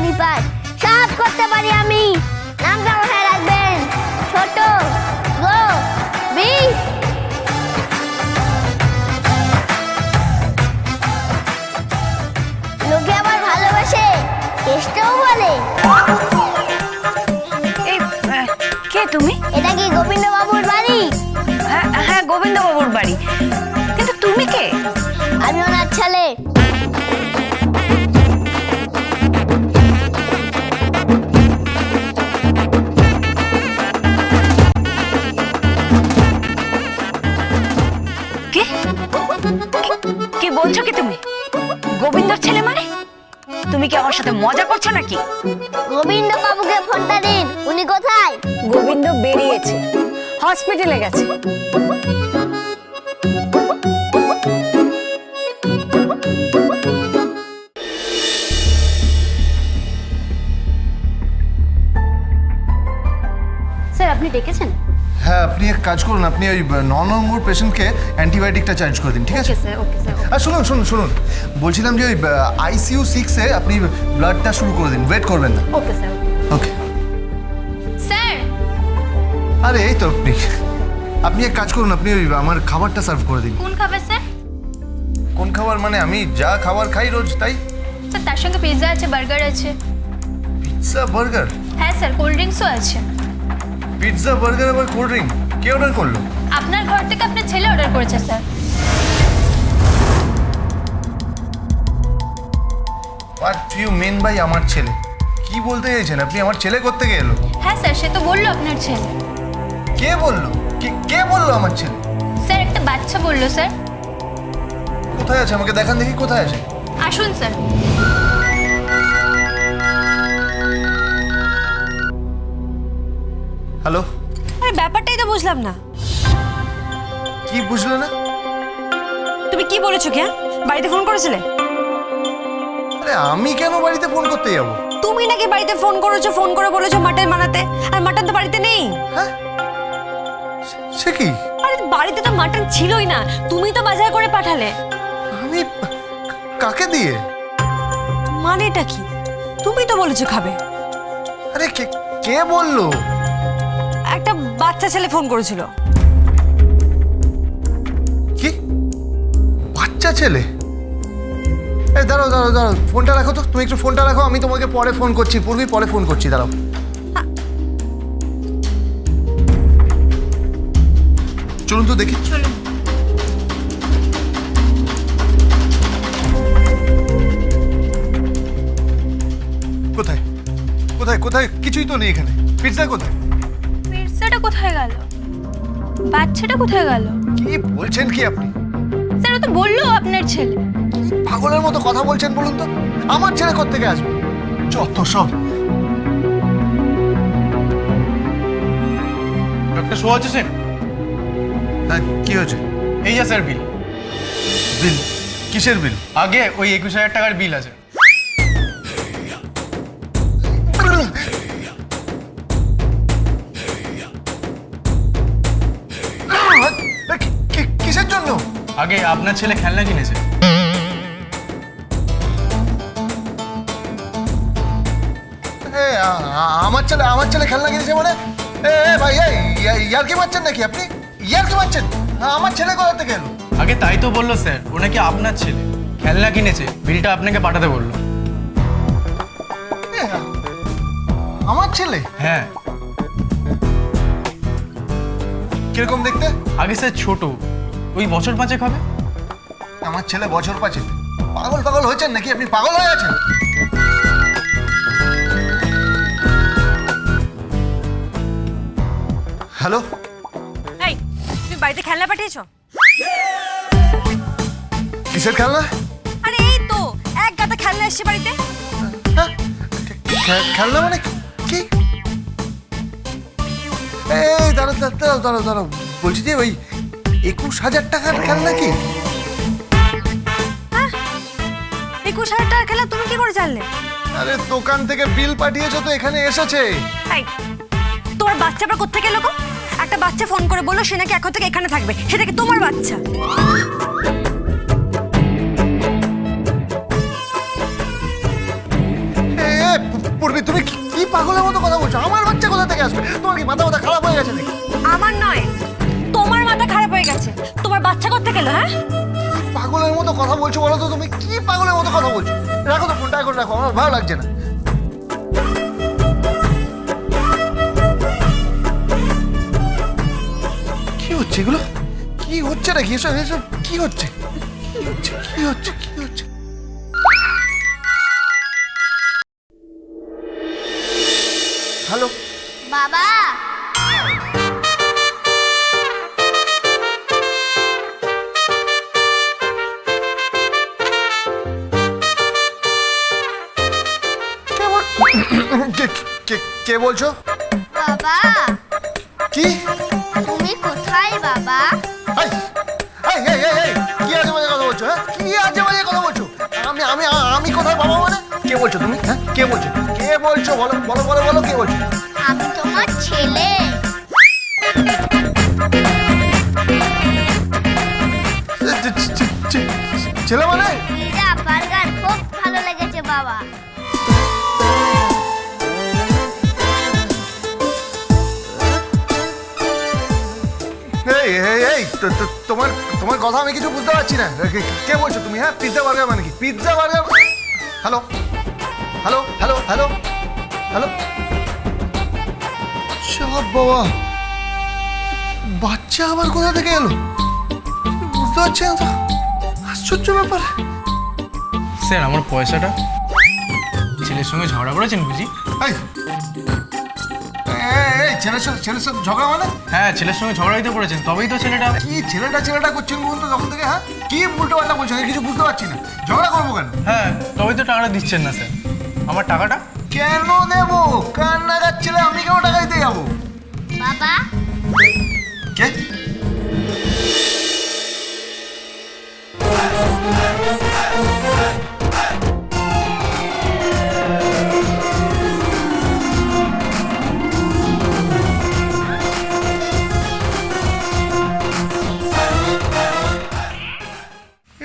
আমি পাই, সব করতে পারি আমি। নামটা কোথায় রাখবেন? ছোট গো বি। লোকে আবার ভালোবাসে, চেষ্টাও বলে। এই কে তুমি? এটা কি গোবিন্দ বাবুর বাড়ি? হ্যাঁ গোবিন্দ বাবুর বাড়ি, কিন্তু তুমি কে? আমি ওনার ছেলে। কে কি বলছো কি তুমি? গোবিন্দর ছেলে মানে? তুমি কি আমার সাথে মজা করছো নাকি? গোবিন্দ বাবুকে ফোনটা দিন, উনি কোথায়? গোবিন্দ বেরিয়েছে, হসপিটালে গেছে। স্যার আপনি ডেকেছেন? হ্যাঁ, আপনি এক কাজ করুন, আপনি ওই 9 নম্বর পেশেন্টকে অ্যান্টিবায়োটিকটা চার্জ করে দিন, ঠিক আছে? Okay sir, okay sir. আর শুনুন শুনুন শুনুন, বলছিলাম যে ওই ICU 6-এ আপনি ব্লাডটা শুরু করে দিন, ওয়েট করবেন না। Okay sir. ওকে। স্যার আরে এই তো আপনি এক কাজ করুন, আপনি ওই আমার খাবারটা সার্ভ করে দিন। কোন খাবার স্যার? কোন খাবার মানে? আমি যা খাবার খাই রোজ তাই। স্যার তার সঙ্গে পিৎজা আছে, বার্গার আছে। Pizza burger? হ্যাঁ স্যার, কোল্ড ড্রিঙ্কসও আছে। পিৎজা বার্গার আবার কোল্ড ড্রিঙ্ক কে অর্ডার করলো? আপনার ঘর থেকে আপনার ছেলে অর্ডার করেছে sir. What you mean by আমার ছেলে? কি বলতে চাইছেন আপনি? আমার ছেলে করতে গেলো? হ্যাঁ স্যার, সে তো বললো আপনার ছেলে। কে বললো? কে বললো আমার ছেলে? স্যার একটা বাচ্চা বললো স্যার। কোথায় আছে? আমাকে দেখান দেখি কোথায় আছে। আসুন স্যার। হ্যালো? আরে ব্যাপারটাই তো বুঝলাম না। কি বুঝলে না? তুমি কি বলেছো কি? বাড়িতে ফোন করেছিলে? আরে আমি কেন বাড়িতে ফোন করতে যাবো? তুমি নাকি বাড়িতে ফোন করেছো, ফোন করে বলেছো মাটন বানাতে, আর মাটন তো বাড়িতে নেই। হ্যাঁ, সে কি? আরে বাড়িতে তো মাটন ছিলই না, তুমি তো বাজার করে পাঠালে। আমি কাকে দিয়ে? মানেটা কি? তুমি তো বলেছো খাবে। আরে কে বললো? একটা বাচ্চা ছেলে ফোন করেছিল। কি বাচ্চা ছেলে? এই দাঁড়াও দাঁড়াও দাঁড়াও, ফোনটা রাখো তো, তুমি একটু ফোনটা রাখো, আমি তোমাকে পরে ফোন করছি, পূর্বী পরে ফোন করছি, দাঁড়াও। চলুন তো দেখি। চলুন। কোথায় কোথায় কোথায়? কিছুই তো নেই এখানে। পিৎজা কোথায়? পিৎজাটা কোথায় গেল? বাচ্চাটা কোথায় গেল? কি বলছেন কি আপনি? স্যার ও তো বললো আপনার ছেলে। কি পাগলের মতো কথা বলছেন বলুন তো? আমার ছেলে কোত্থেকে আসবে? যত সব। ডক্টর সোহাজ হোসেন, হ্যাঁ, কি হয়েছে? এই যা স্যার বিল। বিল? কিসের বিল? আগে ওই 21,000 টাকার বিল আছে। কিসের জন্য? আগে আপনার ছেলে খেলনা কিনেছে। আমার ছেলে খেলনা কিনেছে মানে? ভাই, ইয়ার কি মারছেন নাকি আপনি? ইয়ার কি মারছেন? আমার ছেলে কোথা থেকে এলো? আগে তাই তো বললো স্যার, ও নাকি আপনার ছেলে খেলনা কিনেছে, বিলটা আপনাকে পাঠাতে বললো। আমার ছেলে? হ্যাঁ। কিরকম দেখতে? আগে স্যার ছোট, ওই বছর 5 হবে। আমার ছেলে বছর 5? পাগল হয়েছেন নাকি আপনি? পাগল হয়ে আছেন? হ্যালো? এই তুমি বাড়িতে খেলনা পাঠিয়েছো? কিসের খেলনা? আরে এই তো এক গাদা খেলনা এসছে বাড়িতে। হ্যাঁ? খেলনা মানে কি? এই দাঁড়াও দাঁড়াও দাঁড়াও দাঁড়াও, বলছি যে ওই 21,000 টাকার খেলনা কি? 21,000 টাকার খেলনা তুমি কি করে জানলে? আরে দোকান থেকে বিল পাঠিয়েছো তো, এখানে এসেছে। এই তোমার বাচ্চাটা কোত্থেকে এলো গো? একটা বাচ্চা ফোন করে বললো সে নাকি এখন থেকে এখানে থাকবে, সেটা কি তোমার বাচ্চা? পূর্বী তুমি কি পাগলের মতো কথা বলছো? আমার বাচ্চা কোথা থেকে আসবে? তোমার কি মাথা খারাপ হয়ে গেছে নাকি? আমার নয়, তোমার মাথা খারাপ হয়ে গেছে। তোমার বাচ্চা কোথা গেল? হ্যাঁ, পাগলের মতো কথা বলছো বলো তো? তুমি কি পাগলের মতো কথা বলছো? রাখো তো ফোনটা, এখন রাখো, আমার ভালো লাগছে না। কি হচ্ছে এগুলো? কি হচ্ছে নাকি এসব? এসব কি হচ্ছে? কি হচ্ছে? কি হচ্ছে? কি হচ্ছে? হ্যালো বাবা, কে বলছো? বাবা, কি? তুমি কোথায় বাবা? এই, এই, এই, এই, এই, কি আজে বাজে কথা বলছো? হ্যাঁ, কি আজে বাজে কথা বলছো? আমি আমি আমি কোথায় বাবা মানে? কে বলছো তুমি? হ্যাঁ, কে বলছো? কে বলছো? বলো বলো বলো বলো, কে বলছো? আমি তোমার ছেলে। ছেলে মানে? পিৎজা বার্গার খুব ভালো লেগেছে বাবা। এই এই এই তোমার তোমার কথা আমি কিছু বুঝতে পারছি না। কে বলছো তুমি? হ্যাঁ, পিৎজা বার্গার মানে কি? Pizza burger? Hello hello hello hello hello, সব বাবা, বাচ্চা আবার কোথা থেকে এলো? বুঝতে পারছি না তো, আশ্চর্য ব্যাপার। স্যার আমার পয়সাটা। ছেলের সঙ্গে ঝগড়া করেছেন বুঝি? এই এই, ছেলের সাথে ঝগড়া মানে? হ্যাঁ, ছেলের সঙ্গে ঝগড়া দিতে পড়েছেন, তবেই তো ছেলেটা। কি ছেলেটা করছেন বলুন তো তখন থেকে? হ্যাঁ, কি উল্টো পাল্টা বলছেন? আমি কিছু বুঝতে পারছি না। ঝগড়া করবো কেন? হ্যাঁ, তবেই তো টাকাটা দিচ্ছেন না স্যার। আমার টাকাটা কেন দেবো? কান নাগার ছেলে, আমি কেন টাকা দিতে যাবো? বাবা, কে?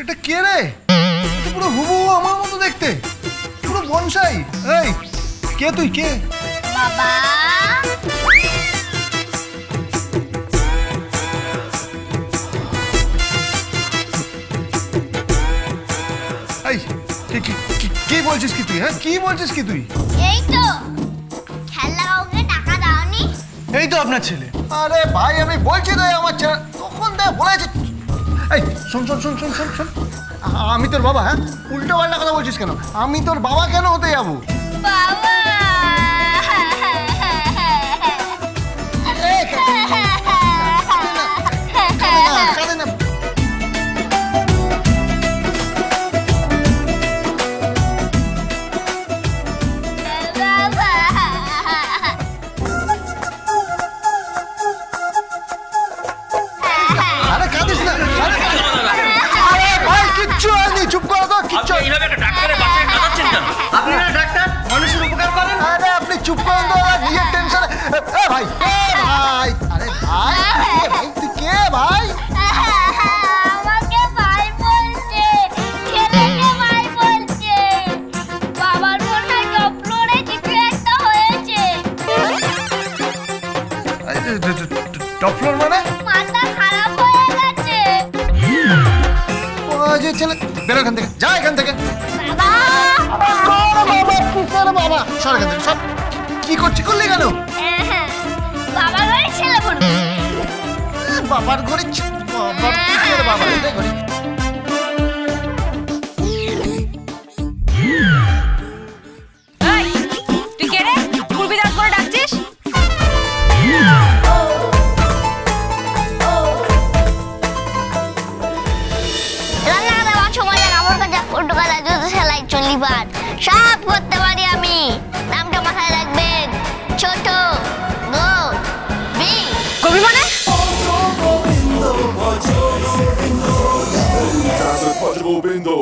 এটা কে রে? পুরো হুবহু আমার মতো দেখতে, পুরো বনসাই। এই, কে তুই? কে? বাবা, এই, কি বলছিস কি তুই? হ্যাঁ, কি বলছিস কি তুই? এই তো খেলনা কাউকে টাকা দাওনি? এই তো আপনার ছেলে। আরে ভাই, আমি বলছি তো আমার ছেলে, তখন দেখ বলেছি। এই শোন শোন শোন শোন শোন শোন, আমি তোর বাবা। হ্যাঁ, উল্টো পাল্টা কথা বলছিস কেন? আমি তোর বাবা কেন হতে যাবো? বাবা, এই, কাঁদে না। বাবা, আরে কাঁদিস না। আরে ভাই, কিচ্ছু হয়নি, চুপ করো তো, কিচ্ছু হয়নি। এইভাবে একটা ডাক্তারের বাচ্চাকে কাঁদাচ্ছেন কেন? আপনি না ডাক্তার, মানুষের উপকার করেন। আরে আপনি চুপ করেন তো, ওরা নিজের টেনশনে। এ ভাই, ভাই, আরে ভাই, ভাই তুই কে ভাই? আমাকে ভাই বলছে, ছেলেকে ভাই বলছে। বাবার মনে হয় টপলোরে কিছু একটা হয়েছে। টপ ফ্লোর মানে? মাথা খারাপ হয়ে গেছে। ও যে ছেলে, বেরো এখান থেকে, যা এখান থেকে। বাবা, বাবা, কিসের বাবা? সর এখান থেকে, সর। কি করলি কেন? বাবা ঘরে ছেলে পড়বে। বাবার ঘরে বাবার কিসের বাবা? এটাই ঘরে। এই, তুই কে রে? পূর্বী দাস করে ডাকছিস? রান্না দেওয়ার সময় আমার কাছে ফুটবল জুতো সেলাই চলিবার সব করতে পারি আমি। নামটা মাথায় রাখবেন, ছোট গোবি। কবি মানে? Gobindo